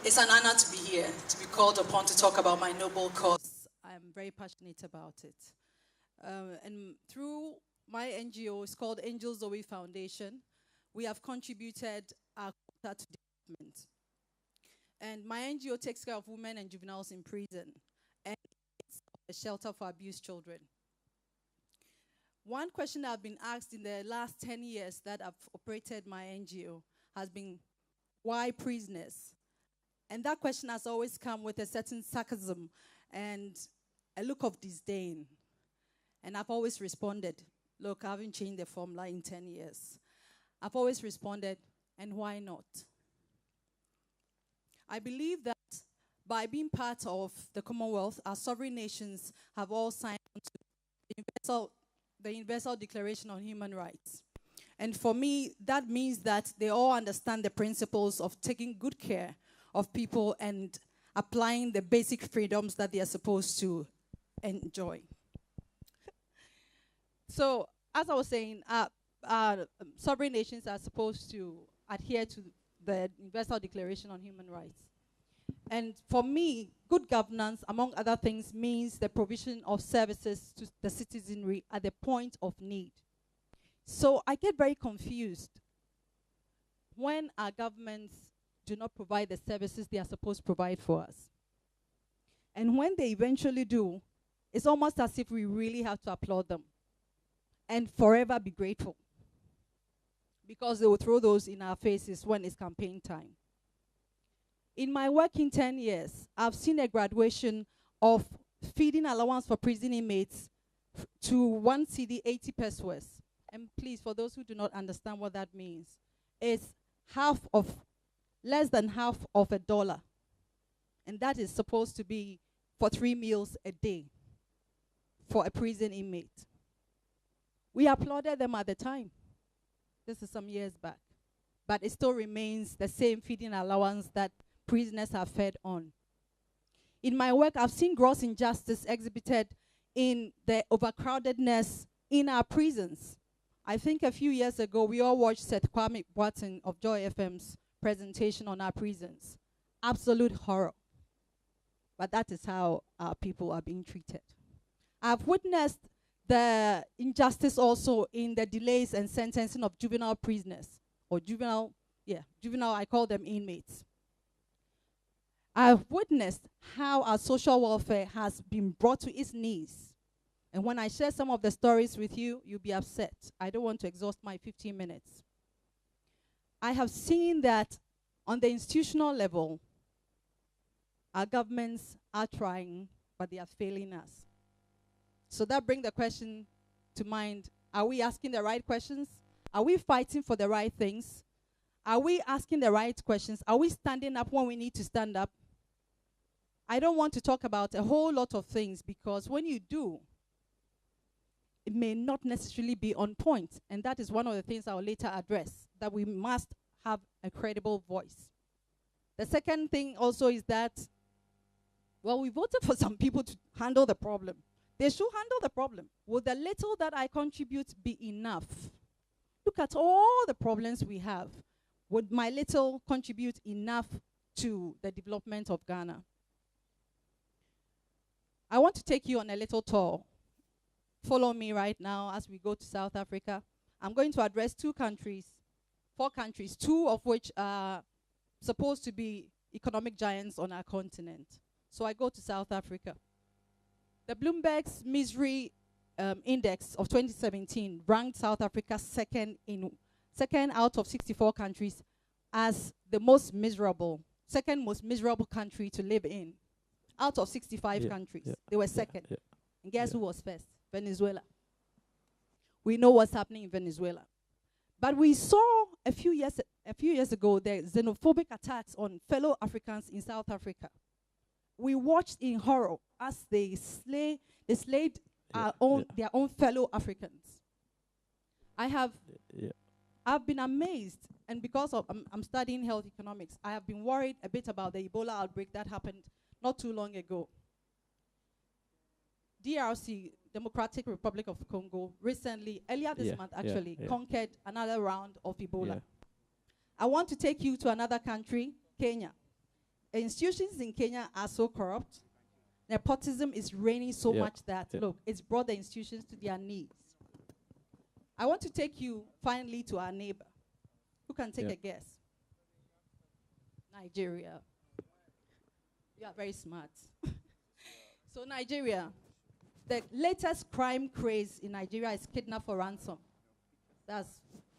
It's an honor to be here, to be called upon to talk about my noble cause. I'm very passionate about it. And through my NGO, it's called Angel-Zoe Foundation, we have contributed our quota to development. And my NGO takes care of women and juveniles in prison, and it's a shelter for abused children. One question I've been asked in the last 10 years that I've operated my NGO has been, why prisoners? And that question has always come with a certain sarcasm and a look of disdain. And I've always responded, look, I haven't changed the formula in 10 years. I've always responded, and why not? I believe that by being part of the COMMONWealth, our sovereign nations have all signed on to the Universal Declaration on Human Rights. And for me, that means that they all understand the principles of taking good care of people and applying the basic freedoms that they are supposed to enjoy. So, as I was saying, sovereign nations are supposed to adhere to the Universal Declaration on Human Rights. And for me, good governance, among other things, means the provision of services to the citizenry at the point of need. So I get very confused when our governments do not provide the services they are supposed to provide for us. And when they eventually do, it's almost as if we really have to applaud them and forever be grateful, because they will throw those in our faces when it's campaign time. In my work in 10 years, I've seen a graduation of feeding allowance for prison inmates to 1 CD 80 pesos. And please, for those who do not understand what that means, it's less than half of $1. And that is supposed to be for 3 meals a day for a prison inmate. We applauded them at the time. This is some years back. But it still remains the same feeding allowance that prisoners are fed on. In my work, I've seen gross injustice exhibited in the overcrowdedness in our prisons. I think a few years ago, we all watched Seth Kwame Boateng of Joy FM's presentation on our prisons. Absolute horror. But that is how our people are being treated. I've witnessed the injustice also in the delays and sentencing of juvenile prisoners, or juvenile, I call them inmates. I've witnessed how our social welfare has been brought to its knees. And when I share some of the stories with you, you'll be upset. I don't want to exhaust my 15 minutes. I have seen that on the institutional level, our governments are trying, but they are failing us. So that brings the question to mind, are we asking the right questions? Are we fighting for the right things? Are we asking the right questions? Are we standing up when we need to stand up? I don't want to talk about a whole lot of things, because when you do, it may not necessarily be on point. And that is one of the things I'll later address, that we must have a credible voice. The second thing also is that, well, we voted for some people to handle the problem. They should handle the problem. Will the little that I contribute be enough? Look at all the problems we have. Would my little contribute enough to the development of Ghana? I want to take you on a little tour. Follow me right now as we go to South Africa. I'm going to address 4 countries, 2 of which are supposed to be economic giants on our continent. So I go to South Africa. The Bloomberg's Misery Index of 2017 ranked South Africa second out of 64 countries as the second most miserable country to live in. Out of 65 countries, they were second. And guess who was first? Venezuela. We know what's happening in Venezuela. But we saw a few years ago the xenophobic attacks on fellow Africans in South Africa. We watched in horror as they slayed their own fellow Africans. I've been amazed, and because I'm studying health economics, I have been worried a bit about the Ebola outbreak that happened not too long ago. DRC, Democratic Republic of Congo, recently, earlier this month actually, conquered another round of Ebola. I want to take you to another country, Kenya. institutions in Kenya are so corrupt. Nepotism is reigning so much that, look, it's brought the institutions to their knees. I want to take you finally to our neighbor. Who can take a guess? Nigeria. You are very smart. So Nigeria, the latest crime craze in Nigeria is kidnap for ransom. That's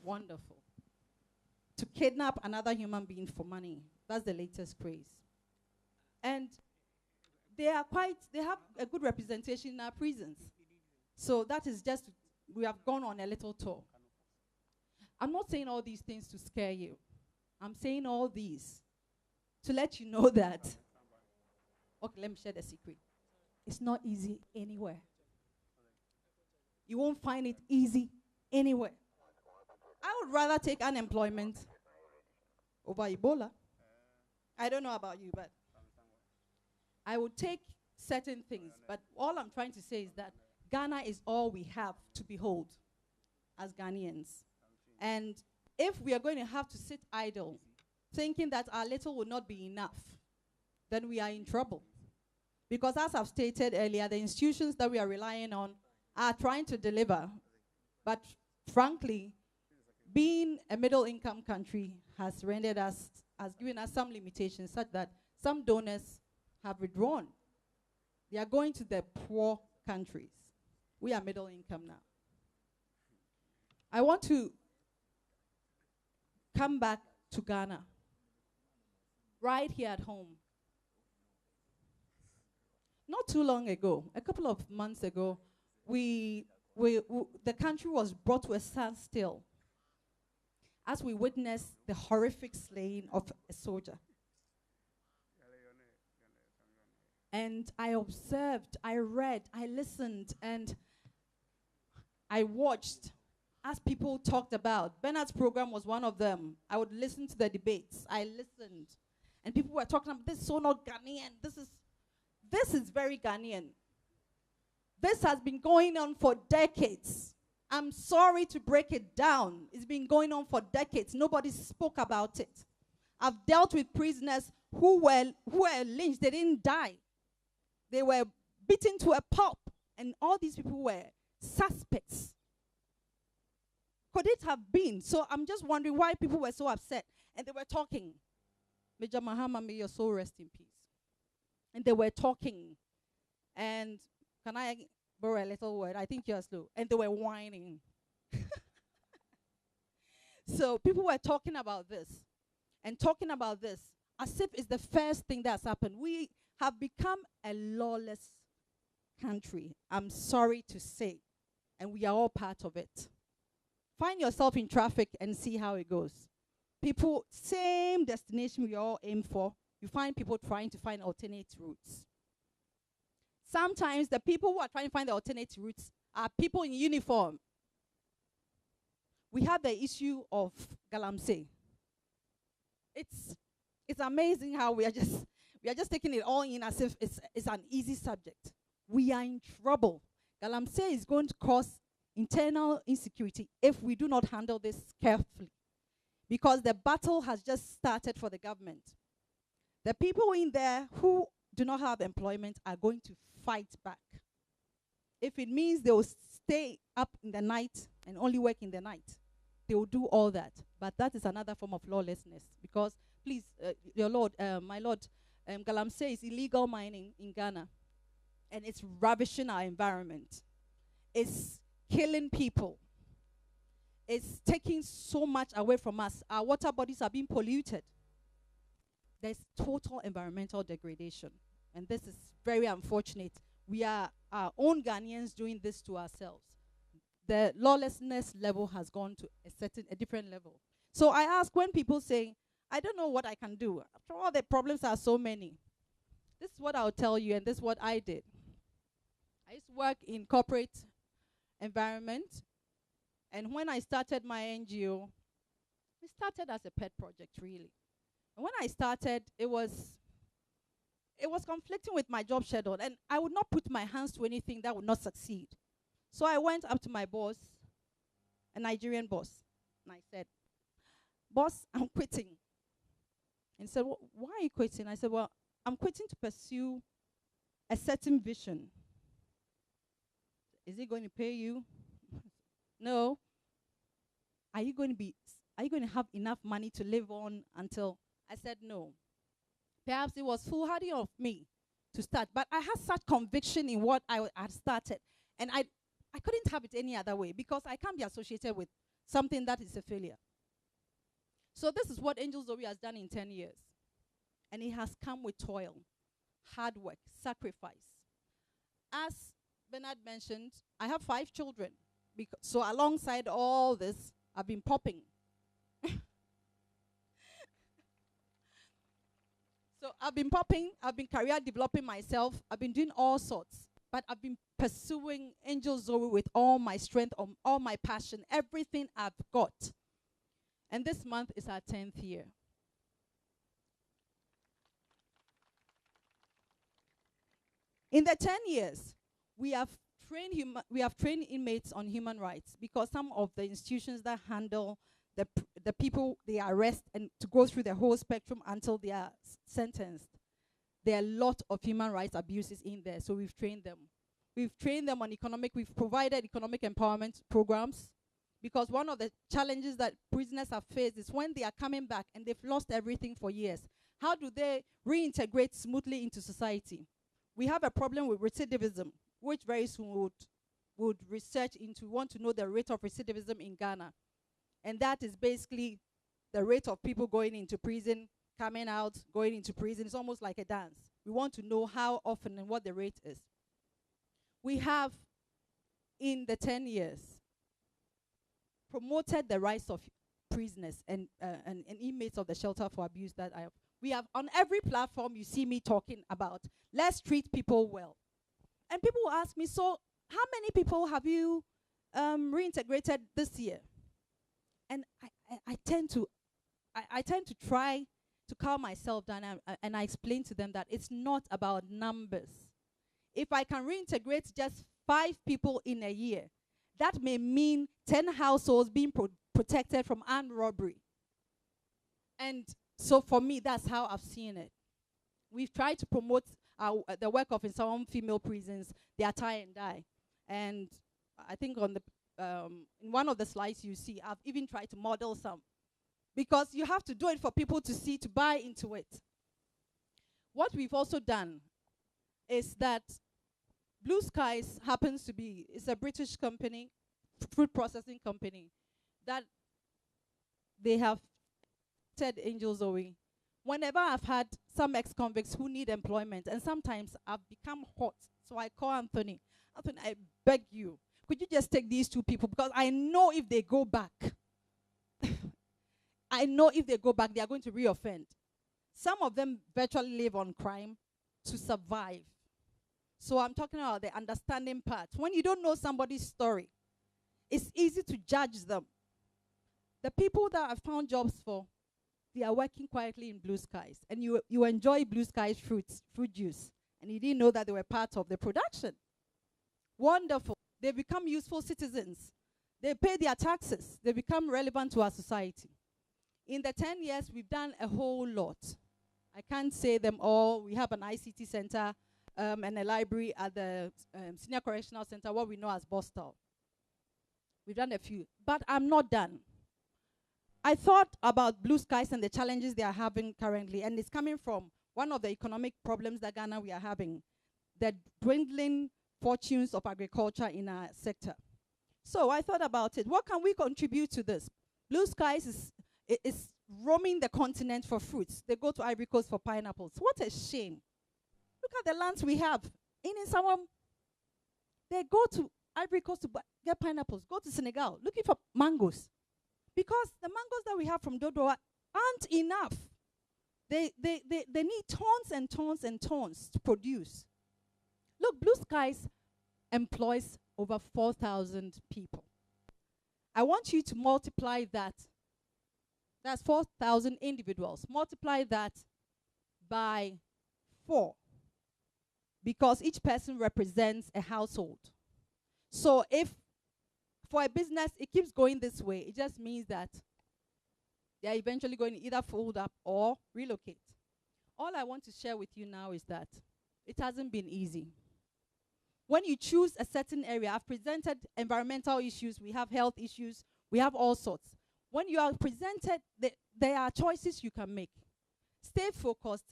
wonderful. To kidnap another human being for money. That's the latest craze. And they have a good representation in our prisons. So that is just, we have gone on a little tour. I'm not saying all these things to scare you. I'm saying all these to let you know that, okay, let me share the secret. It's not easy anywhere. You won't find it easy anywhere. I would rather take unemployment over Ebola. I don't know about you, but I would take certain things. But all I'm trying to say is that Ghana is all we have to behold as Ghanaians. And if we are going to have to sit idle, thinking that our little will not be enough, then we are in trouble. Because as I've stated earlier, the institutions that we are relying on are trying to deliver. But frankly, being a middle-income country has rendered us, has given us some limitations such that some donors have withdrawn. They are going to the poor countries. We are middle income now. I want to come back to Ghana, right here at home. Not too long ago, a couple of months ago, the country was brought to a standstill as we witnessed the horrific slaying of a soldier. And I observed, I read, I listened, and I watched as people talked about. Bernard's program was one of them. I would listen to the debates. I listened. And people were talking about, this is so not Ghanaian. This is very Ghanaian. This has been going on for decades. I'm sorry to break it down. It's been going on for decades. Nobody spoke about it. I've dealt with prisoners who were lynched. They didn't die. They were beaten to a pulp. And all these people were suspects. Could it have been? So I'm just wondering why people were so upset. And they were talking. Major Mahama, may your soul rest in peace. And they were talking. And can I borrow a little word? I think you're slow. And they were whining. So people were talking about this. And talking about this as if it's the first thing that's happened. We have become a lawless country. I'm sorry to say. And we are all part of it. Find yourself in traffic and see how it goes. People, same destination we all aim for. You find people trying to find alternate routes. Sometimes the people who are trying to find the alternate routes are people in uniform. We have the issue of Galamsey. It's amazing how we are just taking it all in as if it's an easy subject. We are in trouble. Galamsey is going to cause internal insecurity if we do not handle this carefully. Because the battle has just started for the government. The people in there who do not have employment are going to fight back. If it means they will stay up in the night and only work in the night, they will do all that. But that is another form of lawlessness. Because, please, your Lord, my Lord, Galamsey is illegal mining in Ghana. And it's ravishing our environment. It's killing people. It's taking so much away from us. Our water bodies are being polluted. There's total environmental degradation. And this is very unfortunate. We are our own Ghanaians doing this to ourselves. The lawlessness level has gone to a different level. So I ask, when people say, I don't know what I can do. After all, the problems are so many. This is what I'll tell you, and this is what I did. I used to work in corporate environment. And when I started my NGO, it started as a pet project, really. And when I started, it was conflicting with my job schedule, and I would not put my hands to anything that would not succeed. So I went up to my boss, a Nigerian boss, and I said, boss, I'm quitting. And he said, why are you quitting? I said, well, I'm quitting to pursue a certain vision. Is it going to pay you? No. Are you going to have enough money to live on until? I said no. Perhaps it was foolhardy of me to start, but I had such conviction in what I had started, and I couldn't have it any other way, because I can't be associated with something that is a failure. So this is what Angel-Zoe has done in 10 years. And it has come with toil, hard work, sacrifice. As Bernard mentioned, I have 5 children. So alongside all this, I've been popping. So I've been popping, I've been career developing myself, I've been doing all sorts. But I've been pursuing Angel-Zoe with all my strength, all my passion, everything I've got. And this month is our 10th year. In the 10 years, we have trained inmates on human rights, because some of the institutions that handle the people they arrest and to go through the whole spectrum until they are sentenced, there are a lot of human rights abuses in there, so we've trained them. We've trained them on we've provided economic empowerment programs, because one of the challenges that prisoners have faced is when they are coming back and they've lost everything for years, how do they reintegrate smoothly into society? We have a problem with recidivism, which very soon would research into, want to know the rate of recidivism in Ghana. And that is basically the rate of people going into prison, coming out, going into prison. It's almost like a dance. We want to know how often and what the rate is. We have, in the 10 years, promoted the rights of prisoners and inmates of the shelter for abuse that I have. We have, on every platform you see me talking about, let's treat people well. And people will ask me, so how many people have you reintegrated this year? And I tend to try to calm myself down, and I explain to them that it's not about numbers. If I can reintegrate just 5 people in a year, that may mean 10 households being protected from armed robbery. And so for me, that's how I've seen it. We've tried to promote the work of in some female prisons, their tie and dye. And I think on the in one of the slides you see, I've even tried to model some. Because you have to do it for people to see, to buy into it. What we've also done is that Blue Skies happens to be, it's a British company, food processing company, that they have said Angel-Zoe. Whenever I've had some ex-convicts who need employment, and sometimes I've become hot, so I call Anthony. Anthony, I beg you, could you just take these 2 people? Because I know if they go back, I know if they go back, they are going to reoffend. Some of them virtually live on crime to survive. So I'm talking about the understanding part. When you don't know somebody's story, it's easy to judge them. The people that I've found jobs for, they are working quietly in Blue Skies. And you enjoy Blue Skies fruit juice. And you didn't know that they were part of the production. Wonderful. They become useful citizens. They pay their taxes. They become relevant to our society. In the 10 years, we've done a whole lot. I can't say them all. We have an ICT center and a library at the Senior Correctional Center, what we know as Boston. We've done a few. But I'm not done. I thought about Blue Skies and the challenges they are having currently, and it's coming from one of the economic problems that Ghana we are having, the dwindling fortunes of agriculture in our sector. So I thought about it. What can we contribute to this? Blue Skies is roaming the continent for fruits. They go to Ivory Coast for pineapples. What a shame. Look at the lands we have. In Insawam, they go to Ivory Coast to get pineapples, go to Senegal looking for mangoes. Because the mangoes that we have from Dodo aren't enough. They need tons and tons and tons to produce. Look, Blue Skies employs over 4,000 people. I want you to multiply that. That's 4,000 individuals. Multiply that by 4. Because each person represents a household. So if for a business, it keeps going this way, it just means that They are eventually going to either fold up or relocate. All I want to share with you now is that it hasn't been easy. When you choose a certain area, I've presented environmental issues, we have health issues, we have all sorts. When you are presented, there are choices you can make. Stay focused.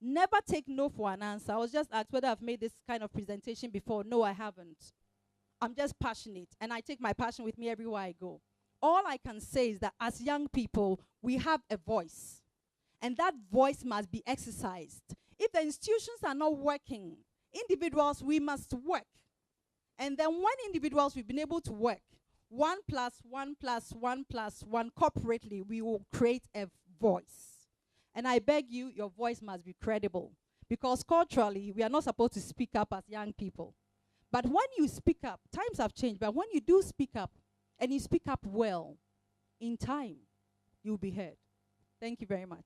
Never take no for an answer. I was just asked whether I've made this kind of presentation before. No, I haven't. I'm just passionate, and I take my passion with me everywhere I go. All I can say is that as young people, we have a voice, and that voice must be exercised. If the institutions are not working, individuals, we must work. And then when individuals, we've been able to work, 1 + 1 + 1 + 1 corporately, we will create a voice. And I beg you, your voice must be credible. Because culturally, we are not supposed to speak up as young people. But when you speak up, times have changed, but when you do speak up, and you speak up well, in time, you'll be heard. Thank you very much.